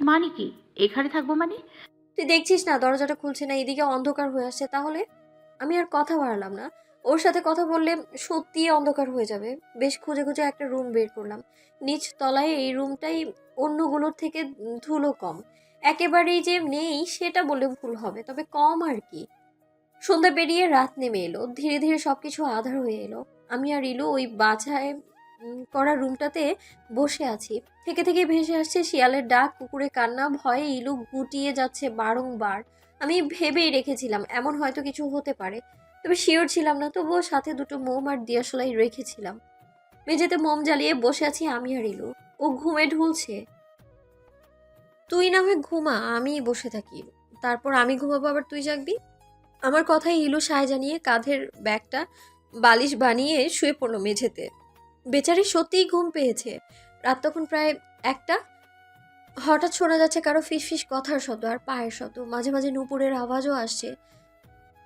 মানে কি? এখানে থাকবো মানে? তুই দেখছিস না দরজাটা খুলছে না, এদিকে অন্ধকার হয়ে আসছে, তাহলে? আমি আর কথা বাড়ালাম না। ওর সাথে কথা বললে সত্যি অন্ধকার হয়ে যাবে। বেশ খুঁজে খুঁজে একটা রুম বের করলাম। নিচ তলায় এই রুমটাই অন্যগুলোর থেকে ধুলো কম। একেবারেই যে নেই সেটা বললে ভুল হবে, তবে কম আর কি। সন্ধ্যা পেরিয়ে রাত নেমে এলো, ধীরে ধীরে সবকিছু আঁধার হয়ে এলো। আমি আর ইলু ওই বাছাই করা রুমটাতে বসে আছি। থেকে থেকে ভেসে আসছে শিয়ালের ডাক, কুকুরের কান্না, ভয়ে ইলু গুটিয়ে যাচ্ছে বারংবার। আমি ভেবেই রেখেছিলাম এমন হয়তো কিছু হতে পারে, তবে শিওর ছিলাম না। তবুও সাথে দুটো মোম আর দিয়াশলাই রেখেছিলাম। মেঝেতে মোম জ্বালিয়ে বসে আছি আমি আর ইলু। ও ঘুমে ঢুলছে। তুই না হয় ঘুমা, আমি বসে থাকি, তারপর আমি ঘুমাবো আবার তুই জাগবি। আমার কথায় ইলু সায় জানিয়ে কাঁধের ব্যাগটা বালিশ বানিয়ে শুয়ে পড়লো মেঝেতে। বেচারি সত্যিই ঘুম পেয়েছে। রাত তখন প্রায় একটা। হঠাৎ শোনা যাচ্ছে কারো ফিসফিস কথার শব্দ আর পায়ের শব্দ, মাঝে মাঝে নুপুরের আওয়াজও আসছে।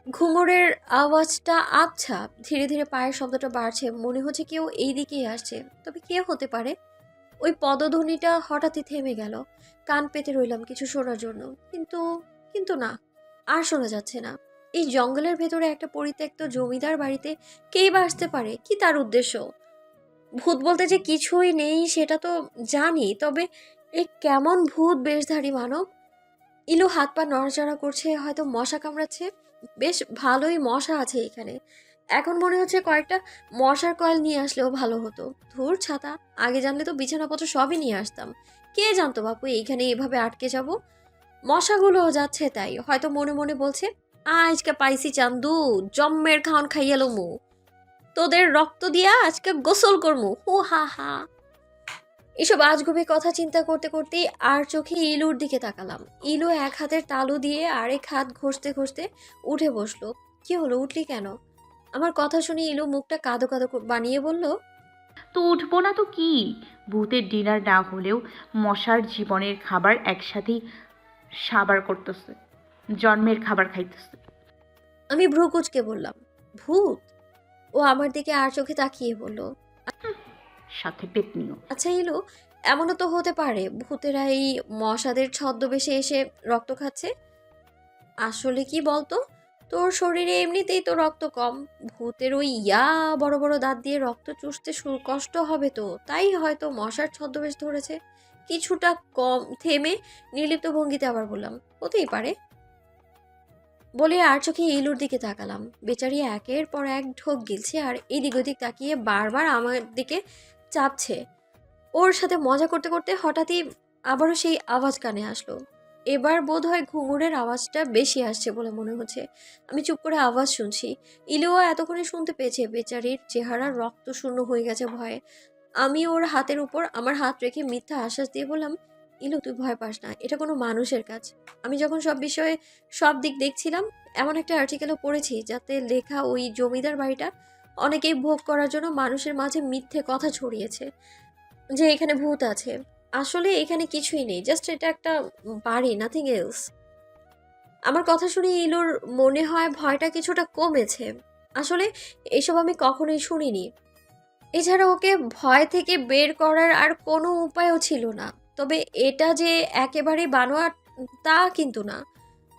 ঘুঙুরের আওয়াজটা আবছা, ধীরে ধীরে পায়ের শব্দটা বাড়ছে, মনে হচ্ছে কেউ এই দিকেই আসছে। তবে কে হতে পারে? ওই পদধ্বনিটা হঠাৎই থেমে গেল। কান পেতে রইলাম কিছু শোনার জন্য, কিন্তু কিন্তু না, আর শোনা যাচ্ছে না। এই জঙ্গলের ভেতরে একটা পরিত্যক্ত জমিদার বাড়িতে কেই বা আসতে পারে? কি তার উদ্দেশ্য? ভূত বলতে যে কিছুই নেই সেটা তো জানি, তবে এই কেমন ভূত বেশধারী মানব? ইলু হাত পা নড়াচড়া করছে, হয়তো মশা কামড়াচ্ছে। বেশ ভালোই মশা আছে এখানে। এখন মনে হচ্ছে কয়েকটা মশার কয়েল নিয়ে আসলেও ভালো হতো। ধুর ছাতা, আগে জানলে তো বিছানাপত্র সবই নিয়ে আসতাম। কে জানতো বাপু এইখানে এভাবে আটকে যাব। মশাগুলোও যাচ্ছে তাই, হয়তো মনে মনে বলছে, আজকে পাইছি চান্দু, জম্মের খাওয়ান খাইয়ালো মু, তোদের রক্ত দিয়া আজকে গোসল করমু, হু হা হা। এসব আজগুবি কথা চিন্তা করতে করতেই আর চোখে ইলুর দিকে তাকালাম। ইলু এক হাতের তালু দিয়ে আরেক হাত ঘষতে ঘষতে উঠে বসলো। কি হলো, উঠলি কেন? আমার কথা শুনে ইলু মুখটা কাঁদো কাঁদো বানিয়ে বলল, তো উঠবো না তো কি? ভূতের ডিনার না হলেও মশার জীবনের খাবার একসাথেই সাবার করতেছে, জন্মের খাবার খাইতেছে। আমি ভ্রু কুচকে বললাম, ভূত? ও আমার দিকে আর চোখে তাকিয়ে বলল, সাথে পেতনিও। আচ্ছা ইলু, এমনও তো হতে পারে ভূতেরা এই মশাদের ছদ্মবেশে এসে রক্ত খাচ্ছে। আসলে কি বলতো, তোর শরীরে এমনিতেই তো রক্ত কম। ভূতের ওই বড় বড় দাঁত দিয়ে রক্ত চুষতে কষ্ট হবে, তো তাই হয়তো মশার ছদ্মবেশ ধরেছে। কিছুটা কম থেমে নির্লিপ্ত ভঙ্গিতে আবার বললাম, হতেই পারে। বলে আর চোখে ইলুর দিকে তাকালাম। বেচারি একের পর এক ঢোক গিলছে আর এদিক ওদিক তাকিয়ে বারবার আমার দিকে চাপছে। ওর সাথে মজা করতে করতে হঠাৎই আবারও সেই আওয়াজ কানে আসলো। এবার বোধ হয় ঘুঙুরের আওয়াজটা বেশি আসছে বলে মনে হচ্ছে। আমি চুপ করে আওয়াজ শুনছি। ইলুও এতক্ষণে শুনতে পেয়েছে। বেচারির চেহারা রক্ত শূন্য হয়ে গেছে ভয়ে। আমি ওর হাতের উপর আমার হাত রেখে মিথ্যা আশ্বাস দিয়ে বললাম, ইলু তুই ভয় পাস না, এটা কোনো মানুষের কাজ। আমি যখন সব বিষয়ে সব দিক দেখছিলাম, এমন একটা আর্টিকেলও পড়েছি যাতে লেখা ওই জমিদার বাড়িটা অনেকেই ভোগ করার জন্য মানুষের মাঝে মিথ্যে কথা ছড়িয়েছে যে এখানে ভূত আছে। আসলে এখানে কিছুই নেই, জাস্ট এটা একটা বাড়ি, নাথিং এলস। আমার কথা শুনে ইলুর মনে হয় ভয়টা কিছুটা কমেছে। আসলে এসব আমি কখনোই শুনিনি। এছাড়া ওকে ভয় থেকে বের করার আর কোনো উপায়ও ছিল না। তবে এটা যে একেবারে বানোয়াট তা কিন্তু না।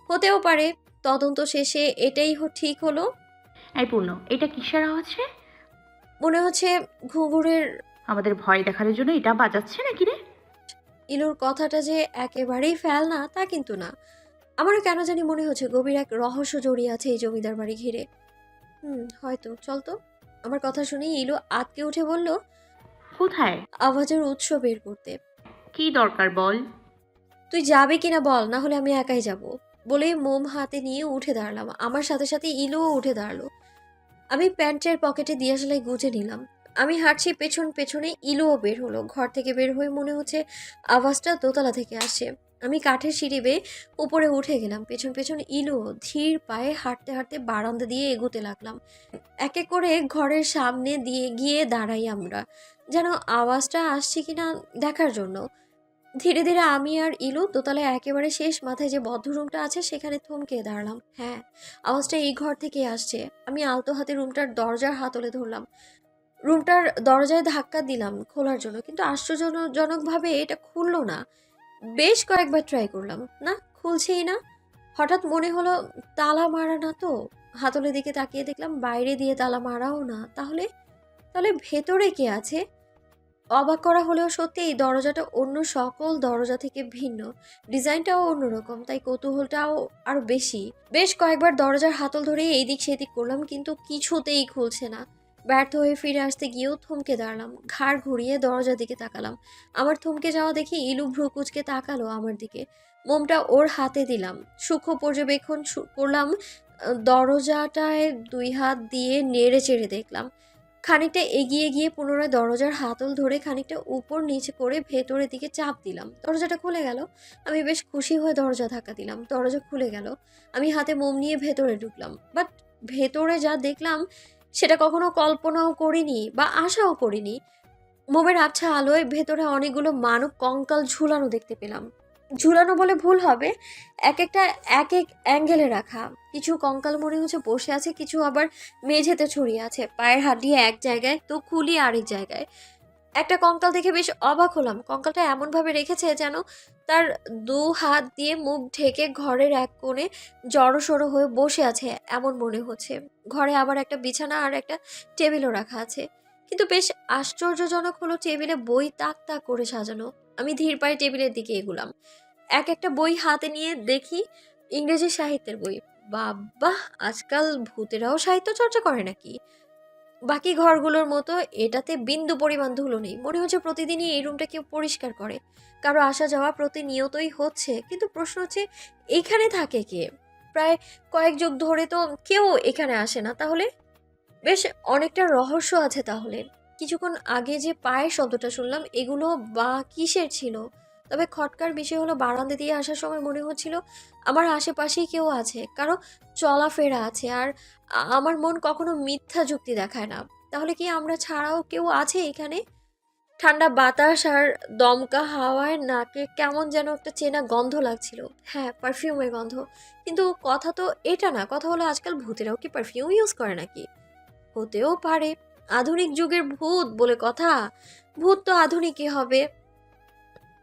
হতেও পারে তদন্ত শেষে এটাই ঠিক হলো। এই পূর্ণ, এটা কিসের আওয়াজ রে? মনে হচ্ছে ঘুঙুরের। আমাদের ভয় দেখানোর জন্য এটা বাজাচ্ছে নাকি রে? ইলুর কথাটা যে একেবারেই ফেল না তা কিন্তু না। আমারও কেন জানি মনে হচ্ছে গভীর এক রহস্য জড়িয়ে আছে এই জমিদার বাড়ি ঘিরে। হয়তো, চল তো। আমার কথা শুনে ইলু আঁতকে উঠে বলল, কোথায়? আওয়াজের উৎস বের করতে। কি দরকার বল। তুই যাবে কিনা বল, না হলে আমি একাই যাব। বলেই মোম হাতে নিয়ে উঠে দাঁড়ালাম। আমার সাথে সাথে ইলুও উঠে দাঁড়ালো। আমি প্যান্টের পকেটে দিয়াশলাই গুজে নিলাম। আমি হাঁটছি পেছন পেছনে, ইলুও বের হলো। ঘর থেকে বের হয়ে মনে হচ্ছে আওয়াজটা দোতলা থেকে আসছে। আমি কাঠের সিঁড়ি বেয়ে উপরে উঠে গেলাম। পেছন পেছন ইলুও ধীর পায়ে হাঁটতে হাঁটতে বারান্দা দিয়ে এগোতে লাগলাম। এক এক করে ঘরের সামনে দিয়ে গিয়ে দাঁড়াই আমরা, যেন আওয়াজটা আসছে কিনা দেখার জন্য। ধীরে ধীরে আমি আর ইলু দোতলায় একেবারে শেষ মাথায় যে বদ্ধ রুমটা আছে সেখানে থমকে দাঁড়ালাম। হ্যাঁ, আওয়াজটা এই ঘর থেকে আসছে। আমি আলতো হাতে রুমটার দরজার হাতলে ধরলাম। রুমটার দরজায় ধাক্কা দিলাম খোলার জন্য, কিন্তু আশ্চর্যজনকভাবে এটা খুললো না। বেশ কয়েকবার ট্রাই করলাম, না খুলছেই না। হঠাৎ মনে হলো তালা মারা না তো। হাতলের দিকে তাকিয়ে দেখলাম বাইরে দিয়ে তালা মারাও না। তাহলে তাহলে ভেতরে কে আছে? অবাক করা হলেও সত্যি এই দরজাটা অন্য সকল দরজা থেকে ভিন্ন। ডিজাইনটাও অন্যরকম, তাই কৌতূহলটাও আরো বেশি। বেশ কয়েকবার দরজার হাতল ধরে এইদিক সেদিক করলাম, কিন্তু কিছুতেই খুলছে না। ব্যর্থ হয়ে ফিরে আসতে গিয়েও থমকে দাঁড়ালাম, ঘাড় ঘুরিয়ে দরজার দিকে তাকালাম। আমার থমকে যাওয়া দেখে ইলু ভ্রু কুঁচকে তাকালো আমার দিকে। মোমটা ওর হাতে দিলাম, সূক্ষ্ম পর্যবেক্ষণ করলাম। দরজাটায় দুই হাত দিয়ে নেড়ে চেড়ে দেখলাম। খানিকটা এগিয়ে গিয়ে পুনরায় দরজার হাতল ধরে খানিকটা উপর নিচে করে ভেতরের দিকে চাপ দিলাম। দরজাটা খুলে গেল। আমি বেশ খুশি হয়ে দরজা ধাক্কা দিলাম, দরজা খুলে গেল। আমি হাতে মোম নিয়ে ভেতরে ঢুকলাম, বাট ভেতরে যা দেখলাম সেটা কখনো কল্পনাও করিনি বা আশাও করিনি। মোমের আবছা আলোয় ভেতরে অনেকগুলো মানব কঙ্কাল ঝুলানো দেখতে পেলাম। ঝুলানো বলে ভুল হবে, এক একটা এক এক অ্যাঙ্গেলে রাখা। কিছু কঙ্কাল মনে হচ্ছে বসে আছে, কিছু আবার মেঝেতে ছড়িয়ে আছে। পায়ের হাড্ডি এক জায়গায় তো খুলি আরেক জায়গায়। একটা কঙ্কাল দেখে বেশ অবাক হলাম। কঙ্কালটা এমনভাবে রেখেছে যেন তার দু হাত দিয়ে মুখ ঢেকে ঘরের এক কোণে জড়সড়ো হয়ে বসে আছে এমন মনে হচ্ছে। ঘরে আবার একটা বিছানা আর একটা টেবিলও রাখা আছে, কিন্তু বেশ আশ্চর্যজনক হলো টেবিলে বই তাক তাক করে সাজানো। আমি ধীর পায়ে টেবিলের দিকে এগুলাম, এক একটা বই হাতে নিয়ে দেখি ইংরেজি সাহিত্যের বই। বাবা, আজকাল ভূতেরাও সাহিত্য চর্চা করে নাকি? বাকি ঘরগুলোর মতো এটাতে বিন্দু পরিমাণ ধুলো নেই। মনে হচ্ছে প্রতিদিনই এই রুমটা কেউ পরিষ্কার করে। কারো আসা যাওয়া প্রতিনিয়তই হচ্ছে, কিন্তু প্রশ্ন হচ্ছে এইখানে থাকে কে? প্রায় কয়েক যুগ ধরে তো কেউ এখানে আসে না। তাহলে বেশ অনেকটা রহস্য আছে তাহলে। কিছুক্ষণ আগে যে পায়ের শব্দটা শুনলাম, এগুলো বা কিসের ছিল? তবে খটকার বিষয় হলো বারান্দা দিয়ে আসার সময় মনে হচ্ছিল আমার আশেপাশেই কেউ আছে, কারো চলাফেরা আছে। আর আমার মন কখনো মিথ্যা যুক্তি দেখায় না। তাহলে কি আমরা ছাড়াও কেউ আছে এখানে? ঠান্ডা বাতাস আর দমকা হাওয়ায় নাকে কেমন যেন একটা চেনা গন্ধ লাগছিল। হ্যাঁ, পারফিউমের গন্ধ। কিন্তু কথা তো এটা না, কথা হলো আজকাল ভূতেরাও কি পারফিউম ইউজ করে নাকি? হতেও পারে, আধুনিক যুগের ভূত বলে কথা। ভূত তো আধুনিকই হবে।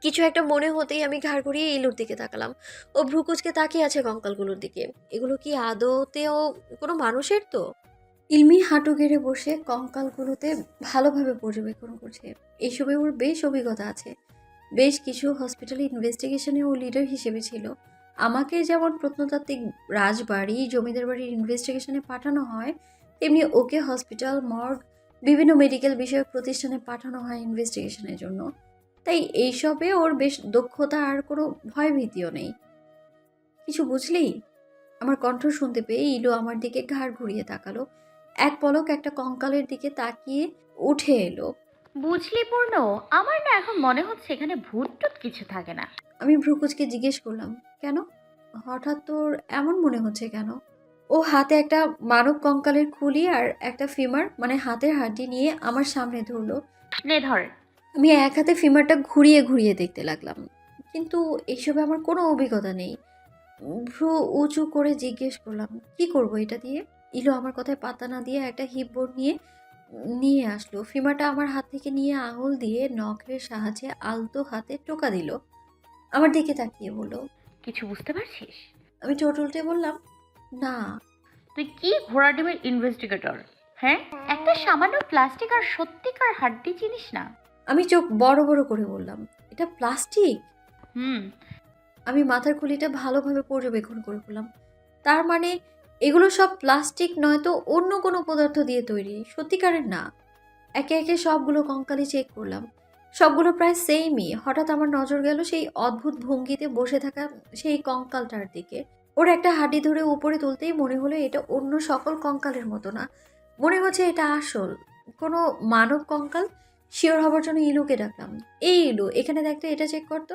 কিছু একটা মনে হতেই আমি ঘাড় ঘুরিয়ে ইলুর দিকে তাকালাম। ও ভ্রুকুচকে তাকিয়ে আছে কঙ্কালগুলোর দিকে। এগুলো কি আদতেও কোনো মানুষের তো? ইলমি হাঁটু গেড়ে বসে কঙ্কালগুলোতে ভালোভাবে পর্যবেক্ষণ করছে। এসবে ওর বেশ অভিজ্ঞতা আছে। বেশ কিছু হসপিটালে ইনভেস্টিগেশনে ও লিডার হিসেবে ছিল। আমাকে যেমন প্রত্নতাত্ত্বিক রাজবাড়ি, জমিদার বাড়ির ইনভেস্টিগেশনে পাঠানো হয়, তেমনি ওকে হসপিটাল, মর্গ, বিভিন্ন মেডিকেল বিষয়ক প্রতিষ্ঠানে পাঠানো হয় ইনভেস্টিগেশনের জন্য। তাই এইসবে ওর বেশ দক্ষতা আর কোনো ভয়ভীতিও নেই। কিছু বুঝলি? আমার কণ্ঠ শুনতে পেয়ে ইলু আমার দিকে ঘাড় ঘুরিয়ে তাকালো। এক পলক একটা কঙ্কালের দিকে তাকিয়ে উঠে এলো। বুঝলি পূর্ণ, আমার না এখন মনে হচ্ছে এখানে ভূত টুত কিছু থাকে না। আমি ভ্রুকুচকে জিজ্ঞেস করলাম, কেন? হঠাৎ তোর এমন মনে হচ্ছে কেন? ও হাতে একটা মানব কঙ্কালের খুলি আর একটা ফিমার মানে হাতের হাড্ডি নিয়ে আমার সামনে ধরলো। নে ধর। আমি এক হাতে ফিমারটা ঘুরিয়ে ঘুরিয়ে দেখতে লাগলাম, কিন্তু এইসবে আমার কোনো অভিজ্ঞতা নেই। ভ্রু উঁচু করে জিজ্ঞেস করলাম, কি করব এটা দিয়ে? ইলো আমার কথায় পাত্তা না দিয়ে একটা হিপ বোর্ড নিয়ে নিয়ে আসলো। ফিমাটা আমার হাত থেকে নিয়ে আঙুল দিয়ে নখের সাহায্যে আলতো হাতে টোকা দিল। আমার দিকে তাকিয়ে বলল, কিছু বুঝতে পারছিস? আমি ঠোঁট উল্টে বললাম, না। তুই কি ঘোড়া ডিমের ইনভেস্টিগেটর? হ্যাঁ, একটা সামান্য প্লাস্টিক আর সত্যিকার হাড্ডি চিনিস না? আমি চোখ বড় বড় করে বললাম, এটা প্লাস্টিক? হুম। আমি মাথার খুলিটা ভালোভাবে পর্যবেক্ষণ করে বললাম, তার মানে এগুলো সব প্লাস্টিক নয় তো অন্য কোনো পদার্থ দিয়ে তৈরি, সত্যিকারের না। একে একে সবগুলো কঙ্কালি চেক করলাম, সবগুলো প্রায় সেমই। হঠাৎ আমার নজর গেল সেই অদ্ভুত ভঙ্গিতে বসে থাকা সেই কঙ্কালটার দিকে। ওর একটা হাড্ডি ধরে উপরে তুলতেই মনে হলো এটা অন্য সকল কঙ্কালের মতো না, মনে হচ্ছে এটা আসল কোনো মানব কঙ্কাল। শিওর হবার জন্য ইলুকে ডাকলাম, এই ইলু, এখানে দেখতে, এটা চেক করতো।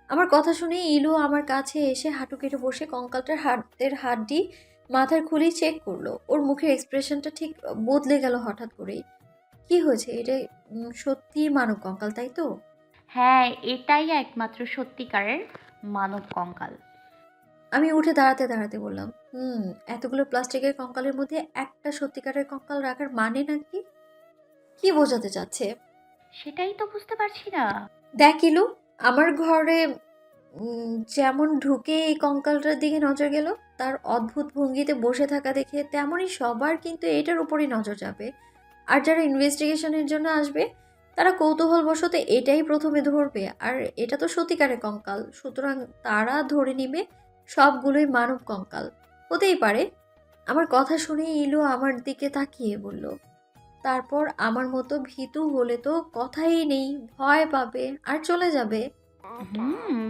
আমার কথা শুনে ইলু আমার কাছে এসে হাঁটু কেটে বসে কঙ্কালটার হাতের হাড্ডি মাথার খুলি চেক করলো। ওর মুখের এক্সপ্রেশনটা ঠিক বদলে গেল হঠাৎ করেই। কি হয়েছে? এটা সত্যি মানব কঙ্কাল, তাই তো? হ্যাঁ, এটাই একমাত্র সত্যিকারের মানব কঙ্কাল। আমি উঠে দাঁড়াতে দাঁড়াতে বললাম, এতগুলো প্লাস্টিকের কঙ্কালের মধ্যে একটা সত্যিকারের কঙ্কাল রাখার মানে নাকি? কি বোঝাতে চাচ্ছে? সেটাই তো বুঝতে পারছি না। দেখ ইলু, আমার ঘরে যেমন ঢুকে এই কঙ্কালটার দিকে নজর গেল, তার অদ্ভুত ভঙ্গিতে বসে থাকা দেখে তেমনই সবার কিন্তু এটার উপরই নজর যাবে। আর যারা ইনভেস্টিগেশনের জন্য আসবে তারা কৌতূহলবশত এটাই প্রথমে ধরবে। আর এটা তো সত্যিকারের কঙ্কাল, সুতরাং তারা ধরে নিবে সবগুলোই মানব কঙ্কাল। হতেই পারে। আমার কথা শুনে ইলু আমার দিকে তাকিয়ে বলল, তারপর আমার মতো ভীতু হলে তো কথাই নেই, ভয় পাবে আর চলে যাবে।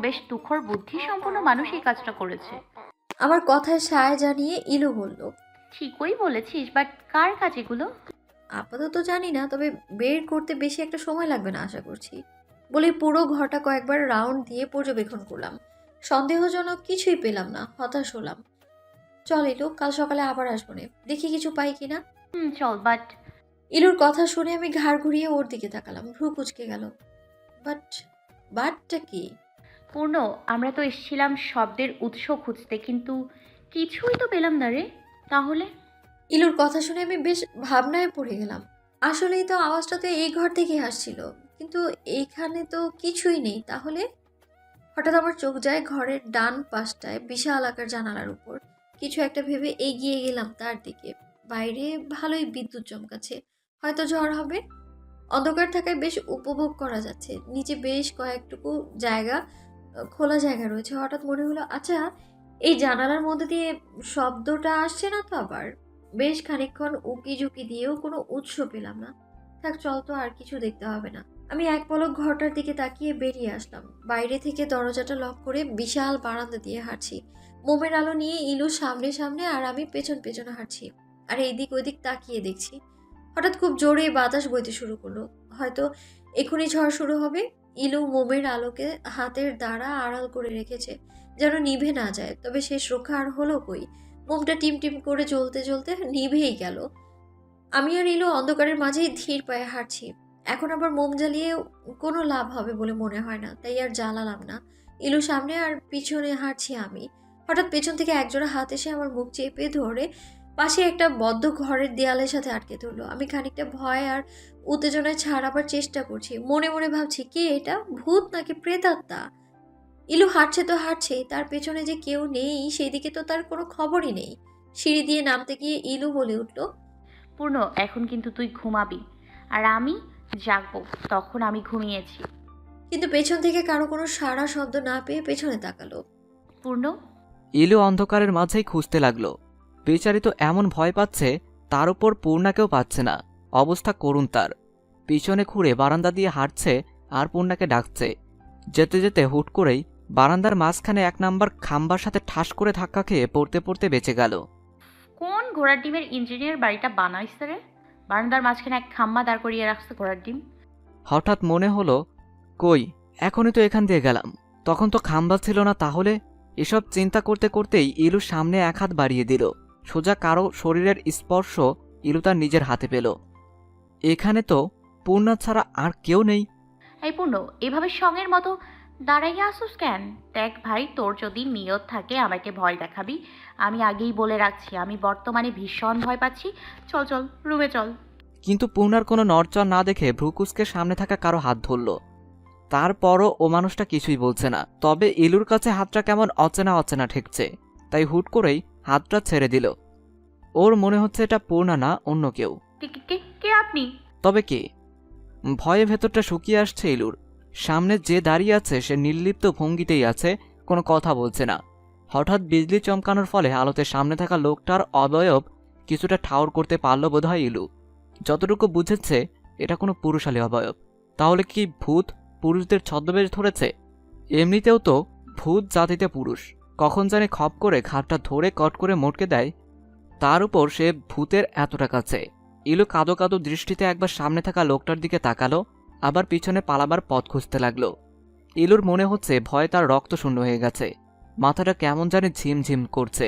বেশ তুখর বুদ্ধি সম্পন্ন মানুষ এই কাজটা করেছে। আমার কথায় সায় জানিয়ে ইলু বলল, ঠিকই বলেছিস, বাট কার কাজ এগুলো? আপাতত জানি না, তবে বের করতে বেশি একটা সময় লাগবে না আশা করছি। বলে পুরো ঘরটা কয়েকবার রাউন্ড দিয়ে পর্যবেক্ষণ করলাম। সন্দেহজনক কিছুই পেলাম না, হতাশ হলাম। চল ইলু, কাল সকালে আবার আসবো নে, দেখি কিছু পাই কিনা। চল, বাট ইলুর কথা শুনে আমি ঘাড় ঘুরিয়ে ওর দিকে তাকালাম, ভ্রু কুচকে গেল। বাট বাটটা কি? পূর্ণ, আমরা তো এসেছিলাম শব্দের উৎস খুঁজতে, কিন্তু কিছুই তো পেলাম না রে। তাহলে? ইলুর কথা শুনে আমি বেশ ভাবনায় পড়ে গেলাম। আসলেই তো আওয়াজটা তো এই ঘর থেকেই আসছিল, কিন্তু এইখানে তো কিছুই নেই। তাহলে হঠাৎ আমার চোখ যায় ঘরের ডান পাশটায় বিশাল আকার জানালার উপর। কিছু একটা ভেবে এগিয়ে গেলাম তার দিকে। বাইরে ভালোই বিদ্যুৎ চমকাচ্ছে, হয়তো ঝড় হবে। অন্ধকার থাকায় বেশ উপভোগ করা যাচ্ছে। নিচে বেশ কয়েকটুকু জায়গা, খোলা জায়গা রয়েছে। হঠাৎ মনে হলো, আচ্ছা এই জানালার মধ্যে দিয়ে শব্দটা আসছে না তো আবার? বেশ খানিকক্ষণ উকি ঝুঁকি দিয়েও কোনো উৎস পেলাম না। থাক, চল তো, আর কিছু দেখতে হবে না। আমি এক পলক ঘরটার দিকে তাকিয়ে বেরিয়ে আসলাম। বাইরে থেকে দরজাটা লক করে বিশাল বারান্দা দিয়ে হাঁটছি। মোমের আলো নিয়ে ইলু সামনে সামনে আর আমি পেছন পেছনে হাঁটছি। আর এইদিক ওইদিক তাকিয়ে দেখছি। হঠাৎ খুব জোরে বাতাস বইতে শুরু করলো। হয়তো এখনই ঝড় শুরু হবে। ইলু মোমের আলোকে হাতের দ্বারা আড়াল করে রেখেছে, যেন নিভে না যায়। তবে শেষ রক্ষা আর হলো কই? মোমটা টিম টিম করে জ্বলতে জ্বলতে নিভেই গেল। আমি আর ইলু অন্ধকারের মাঝেই ধীর পায়ে হাঁটছি। এখন আবার মোম জ্বালিয়ে কোনো লাভ হবে বলে মনে হয় না, তাই আর জ্বালালাম না। ইলু সামনে আর পিছনে হাঁটছি আমি। হঠাৎ পেছন থেকে একজোড়া হাত এসে আমার মুখ চেপে ধরে পাশে একটা বদ্ধ ঘরের দেয়ালের সাথে আটকে ধরলো। আমি খানিকটা ভয় আর উত্তেজনায় ছাড়াবার চেষ্টা করছি। মনে মনে ভাবছি, কি এটা, ভূত নাকি প্রেতাত্মা? ইলু হাঁটছে তো হাঁটছেই, তার পেছনে যে কেউ নেই সেই দিকে তো তার কোনো খবরই নেই। সিঁড়ি দিয়ে নামতে গিয়ে ইলু বলে উঠল, পূর্ণ, এখন কিন্তু তুই ঘুমাবি, আর আমি জাগবো। তখন আমি ঘুমিয়েছি। কিন্তু পেছন থেকে কারো কোনো সাড়া শব্দ না পেয়ে পেছনে তাকালো। পূর্ণ। ইলু অন্ধকারের মাঝেই খুঁজতে লাগলো। বেচারি তো এমন ভয় পাচ্ছে, তার উপর পূর্ণাকেও পাচ্ছে না। অবস্থা করুণ তার। পিছনে ঘুরে বারান্দা দিয়ে হাঁটছে আর পূর্ণাকে ডাকছে। যেতে যেতে হুট করেই বারান্দার মাঝখানে 1 নাম্বার খাম্বার সাথে ঠাস করে ধাক্কা খেয়ে পড়তে পড়তে বেঁচে গেল। কোন ঘোড়ার ডিমের ইঞ্জিনিয়ার বাড়িটা বানাইছে রে? বারান্দার মাঝখানে এক খাম্মা দাঁড় করিয়ে রাখছে ঘোড়ার ডিম। হঠাৎ মনে হলো, কই, এখনই তো এখান দিয়ে গেলাম, তখন তো খাম্বা ছিল না। তাহলে এসব চিন্তা করতে করতেই ইলু সামনে 1 হাত বাড়িয়ে দিল। সোজা কারো শরীরের স্পর্শ ইলু তার নিজের হাতে পেল। এখানে তো পূর্ণা ছাড়া আর কেউ নেই। এই পূর্ণ, এভাবে সঙ্গের মতো দাঁড়াইয়া আসুস কেন? দেখ ভাই, তোর যদি নিয়ত থাকে আমাকে ভয় দেখাবি, আমি আগেই বলে রাখছি আমি বর্তমানে ভীষণ ভয় পাচ্ছি। চল চল, রুমে চল। কিন্তু পূর্ণার কোনো নড়চড় না দেখে ভ্রুকুসকে সামনে থাকা কারো হাত ধরল। তারপরও ও মানুষটা কিছুই বলছে না। তবে ইলুর কাছে হাতটা কেমন অচেনা অচেনা ঠেকছে, তাই হুট করেই হাতটা ছেড়ে দিল। ওর মনে হচ্ছে এটা পূর্ণা না, অন্য কেউ। কে কে কে কে আপনি? তবে কে? ভয়ে ভেতরটা শুকিয়ে আসছে ইলুর। সামনে যে দাঁড়িয়ে আছে সে নির্লিপ্ত ভঙ্গিতেই আছে, কোনো কথা বলছে না। হঠাৎ বিজলি চমকানোর ফলে আলোতে সামনে থাকা লোকটার অবয়ব কিছুটা ঠাউর করতে পারল বোধহয় ইলু। যতটুকু বুঝেছে এটা কোনো পুরুষালী অবয়ব। তাহলে কি ভূত পুরুষদের ছদ্মবেশ ধরেছে? এমনিতেও তো ভূত জাতিতে পুরুষ। কখন জানি খপ করে ঘাটটা ধরে কট করে মোটকে দেয়, তার উপর সে ভূতের এতটা কাছে। ইলু কাদো কাদো দৃষ্টিতে একবার সামনে থাকা লোকটার দিকে তাকালো, আবার পিছনে পালাবার পথ খুঁজতে লাগলো। ইলুর মনে হচ্ছে ভয়ে তার রক্ত শূন্য হয়ে গেছে। মাথাটা কেমন জানি ঝিমঝিম করছে,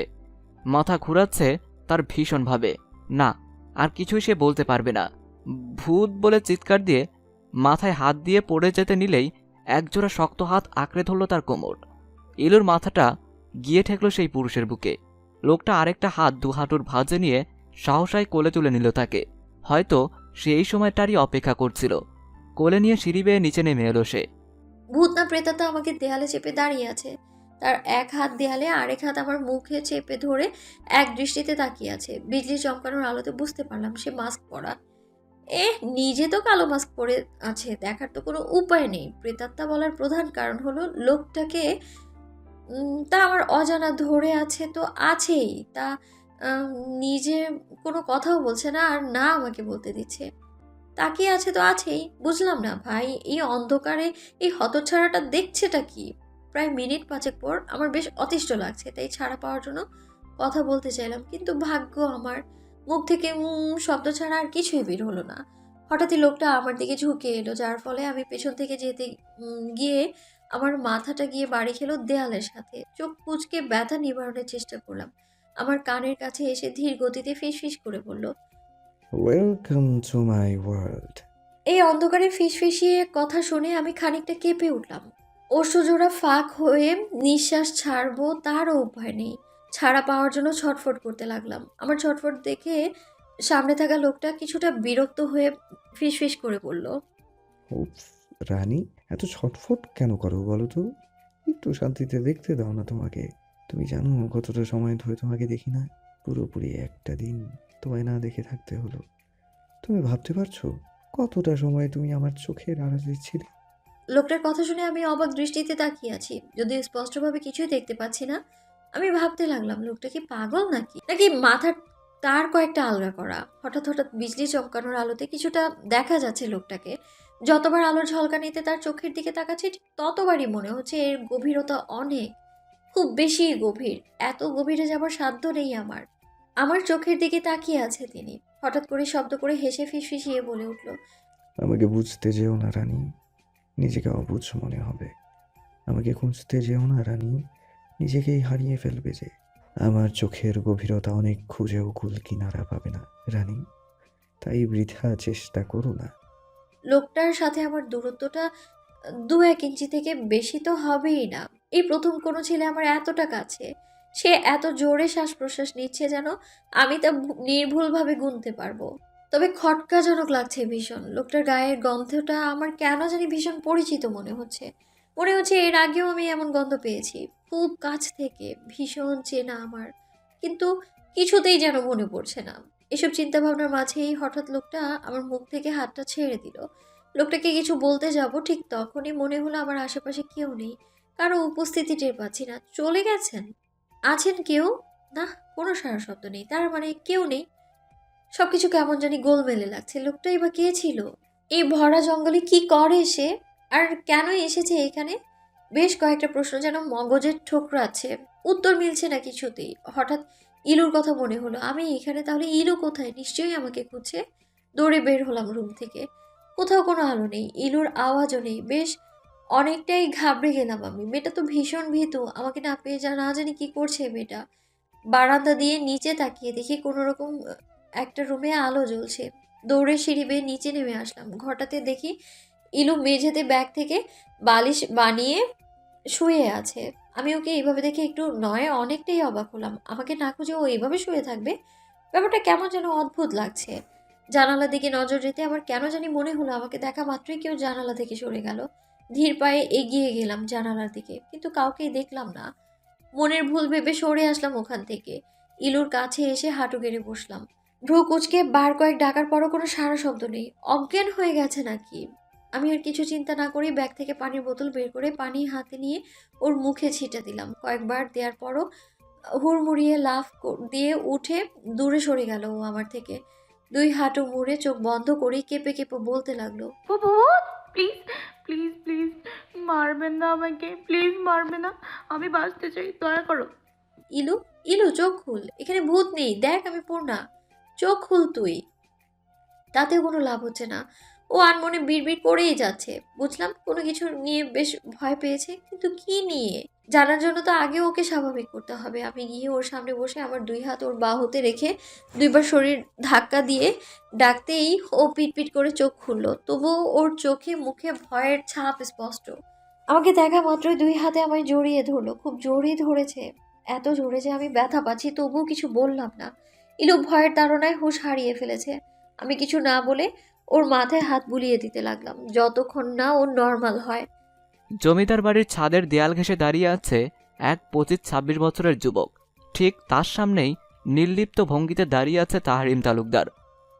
মাথা ঘুরাচ্ছে তার ভীষণভাবে। না, আর কিছুই সে বলতে পারবে না। ভূত বলে চিৎকার দিয়ে মাথায় হাত দিয়ে পড়ে যেতে নিলেই একজোড়া শক্ত হাত আঁকড়ে ধরল তার কোমর। ইলুর মাথাটা গিয়ে ঠেকল সেই পুরুষের বুকে। লোকটা আরেকটা হাত 2 হাঁটুর ভাঁজে নিয়ে সাহসায় কোলে তুলে নিল তাকে। হয়তো সে এই সময়টারই অপেক্ষা করছিল। কোলে নিয়ে সিঁড়ি বেয়ে নিচে নেমে এলো সে। ভূত না প্রেতাত্মা আমাকে দেয়ালে চেপে দাঁড়িয়ে আছে। তার এক হাত দেয়ালে, আরেক হাত আমার মুখে চেপে ধরে এক দৃষ্টিতে তাকিয়ে আছে। বিজলি চমকানোর আলোতে বুঝতে পারলাম সে মাস্ক পরা। নিজে তো কালো মাস্ক পরে আছে, দেখার তো কোনো উপায় নেই। প্রেতাত্মা বলার প্রধান কারণ হলো লোকটাকে তা আমার অজানা ধরে আছে তো আছেই, তা আম, নিজে কোনো কথাও বলছে না, আর না আমাকে বলতে দিচ্ছে। তাকিয়ে আছে তো আছেই। বুঝলাম না ভাই, এই অন্ধকারে এই হতচ্ছাড়াটা দেখছেটা কি? প্রায় মিনিট পাঁচেক পর আমার বেশ অতিষ্ঠ লাগছে, তাই ছাড়া পাওয়ার জন্য কথা বলতে চাইলাম, কিন্তু ভাগ্য আমার, মুখ থেকে শব্দ ছাড়া আর কিছুই বের হলো না। হঠাৎই লোকটা আমার দিকে ঝুঁকে এলো, যার ফলে আমি পেছন থেকে যেতে গিয়ে আমার মাথাটা গিয়ে বাড়ি খেলো দেয়ালের সাথে। চোখ কুঁচকে ব্যথা নিবারণের চেষ্টা করলাম। আমার কানের কাছে এসে ধীর গতিতে ফিসফিস করে বলল, ওয়েলকাম টু মাই ওয়ার্ল্ড। এই অন্ধকারে ফিসফিসিয়ে কথা শুনে আমি খানিকটা কেঁপে উঠলাম। অশ্রুজোড়া ফাঁক হয়ে নিঃশ্বাস ছাড়বো তারও উপায় নেই। ছাড়া পাওয়ার জন্য ছটফট করতে লাগলাম। আমার ছটফট দেখে সামনে থাকা লোকটা কিছুটা বিরক্ত হয়ে ফিসফিস করে বলল, উপস, রানী এত ছটফট কেন করো বলো তো? একটু শান্তিতে দেখতে দাও না তোমাকে। তুমি জানো কতটা সময় ধরে তোমাকে দেখি না? পুরোপুরি একটা দিন তোমায় না দেখে থাকতে হলো। তুমি ভাবতে পারছো কতটা সময় তুমি আমার চোখের আড়ালে ছিলে? লোকটার কথা শুনে আমি অবাক দৃষ্টিতে তাকিয়ে আছি, যদিও স্পষ্টভাবে কিছুই দেখতে পাচ্ছি না। আমি ভাবতে লাগলাম লোকটা কি পাগল নাকি নাকি মাথার তার কয়েকটা আলগা করা। হঠাৎ হঠাৎ বিজলি চমকানোর আলোতে কিছুটা দেখা যাচ্ছে লোকটাকে। যতবার আলোর ঝলকানিতে তার চোখের দিকে তাকাচ্ছি, ঠিক ততবারই মনে হচ্ছে এর গভীরতা অনেক, খুব বেশি গভীর। এত গভীরে যাবার সাধ্য নেই আমার। আমার চোখের দিকে তাকিয়ে আছে তিনি। হঠাৎ করে শব্দ করে হেসে ফিসফিসিয়ে বলে উঠল, আমাকে বুঝতে যেও না রানী, নিজেকে অবুঝ মনে হবে। আমাকে খুঁজতে যেও না রানী, নিজেকেই হারিয়ে ফেলবে যে। আমার চোখের গভীরতা অনেক খুঁজেও কুল কিনারা পাবে না রানী, তাই বৃথা চেষ্টা করো না। লোকটার সাথে আমার দূরত্বটা 2-1 ইঞ্চি থেকে বেশি তো হবেই না। এই প্রথম কোনো ছেলে আমার এতটা কাছে। সে এত জোরে শ্বাস প্রশ্বাস নিচ্ছে যেন আমি তা নির্ভুলভাবে গুনতে পারবো। তবে খটকাজনক লাগছে ভীষণ। লোকটার গায়ের গন্ধটা আমার কেন জানি ভীষণ পরিচিত মনে হচ্ছে। মনে হচ্ছে এর আগেও আমি এমন গন্ধ পেয়েছি, খুব কাছ থেকে, ভীষণ চেনা আমার। কিন্তু কিছুতেই যেন মনে পড়ছে না। এসব চিন্তা ভাবনার মাঝেই হঠাৎ লোকটা আমার মুখ থেকে হাতটা ছেড়ে দিল। লোকটাকে কিছু বলতে যাব, ঠিক তখনই মনে হলো আমার আশেপাশে কেউ নেই, কারো উপস্থিতি টের পাচ্ছি না। চলে গেছেন? আছেন কেউ? না, কোনো সাড়া শব্দ নেই, তার মানে কেউ নেই। সবকিছু কেমন জানি গোলমেলে লাগছে। লোকটাই বা কে ছিল? এই ভরা জঙ্গলে কি করে সে? আর কেন এসেছে এখানে? বেশ কয়েকটা প্রশ্ন যেন মগজের ঠোকরাচ্ছে, উত্তর মিলছে না কিছুতেই। হঠাৎ ইলুর কথা মনে হলো। আমি এখানে, তাহলে ইলু কোথায়? নিশ্চয়ই আমাকে খুঁজছে। দৌড়ে বের হলাম রুম থেকে। কোথাও কোনো আলো নেই, ইলুর আওয়াজও নেই। বেশ অনেকটাই ঘাবড়ে গেলাম আমি। মেয়েটা তো ভীষণ ভীতু, আমাকে না পেয়ে না জানি কি করছে মেয়েটা। বারান্দা দিয়ে নিচে তাকিয়ে দেখি কোনো রকম একটা রুমে আলো জ্বলছে। দৌড়ে সিঁড়ি বেয়ে নিচে নেমে আসলাম। ঘরটাতে দেখি ইলু মেঝেতে ব্যাগ থেকে বালিশ বানিয়ে শুয়ে আছে। আমি ওকে এইভাবে দেখে একটু নয় অনেকটাই অবাক হলাম। আমাকে না খুঁজে ও এইভাবে শুয়ে থাকবে? ব্যাপারটা কেমন যেন অদ্ভুত লাগছে। জানালার দিকে নজর যেতে আমার কেন জানি মনে হলো আমাকে দেখা মাত্রই কেউ জানালা থেকে সরে গেল। ধীর পায়ে এগিয়ে গেলাম জানালার দিকে, কিন্তু কাউকেই দেখলাম না। মনের ভুল ভেবে সরে আসলাম ওখান থেকে। ইলুর কাছে এসে হাঁটু গেড়ে বসলাম। ভ্রু কুচকে বার কয়েক ডাকার পরও কোনো সাড়া শব্দ নেই। অজ্ঞান হয়ে গেছে নাকি? আমি আর কিছু চিন্তা না করেই ব্যাগ থেকে পানির বোতল বের করে পানি হাতে নিয়ে ওর মুখে ছিটা দিলাম। কয়েকবার দেওয়ার পরও হুড়মুড়িয়ে দিয়ে উঠে দূরে সরে গেল ও আমার থেকে। 2 হাঁটু মুড়ে চোখ বন্ধ করেই কেঁপে কেঁপে বলতে লাগলো, ভূত, প্লিজ প্লিজ প্লিজ মারবেন না আমাকে, প্লিজ মারবে না, আমি বাঁচতে চাই, দয়া করো। ইলু, ইলু চোখ খুল, এখানে ভূত নেই, দেখ আমি পূর্ণা, চোখ খুল তুই। তাতেও কোনো লাভ হচ্ছে না। ও আনমনে বিড়বিড় করেই যাচ্ছে। বুঝলাম কোনো কিছু নিয়ে বেশ ভয় পেয়েছে, কিন্তু কি নিয়ে জানার জন্য তো আগে ওকে স্বাভাবিক করতে হবে। আমি গিয়ে ওর সামনে বসে আমার 2 হাত ওর বাহুতে রেখে 2বার শরীর ধাক্কা দিয়ে ডাকতেই ও পিটপিট করে চোখ খুললো। তবুও ওর চোখে মুখে ভয়ের ছাপ স্পষ্ট। আমাকে দেখা মাত্রই 2 হাতে আমায় জড়িয়ে ধরলো, খুব জোরেই ধরেছে। এত জোরে যে আমি ব্যথা পাচ্ছি, তবুও কিছু বললাম না। ইলু ভয়ের তাড়নায় হুঁশ হারিয়ে ফেলেছে। আমি কিছু না বলে ওর মাথায় হাত বুলিয়ে দিতে লাগলাম, যতক্ষণ না ও নর্মাল হয়। জমিদার বাড়ির ছাদের দেয়াল ঘেঁষে দাঁড়িয়ে আছে এক 25-26 বছরের যুবক। ঠিক তার সামনেই নির্লিপ্ত ভঙ্গিতে দাঁড়িয়ে আছে তাহরিম তালুকদার।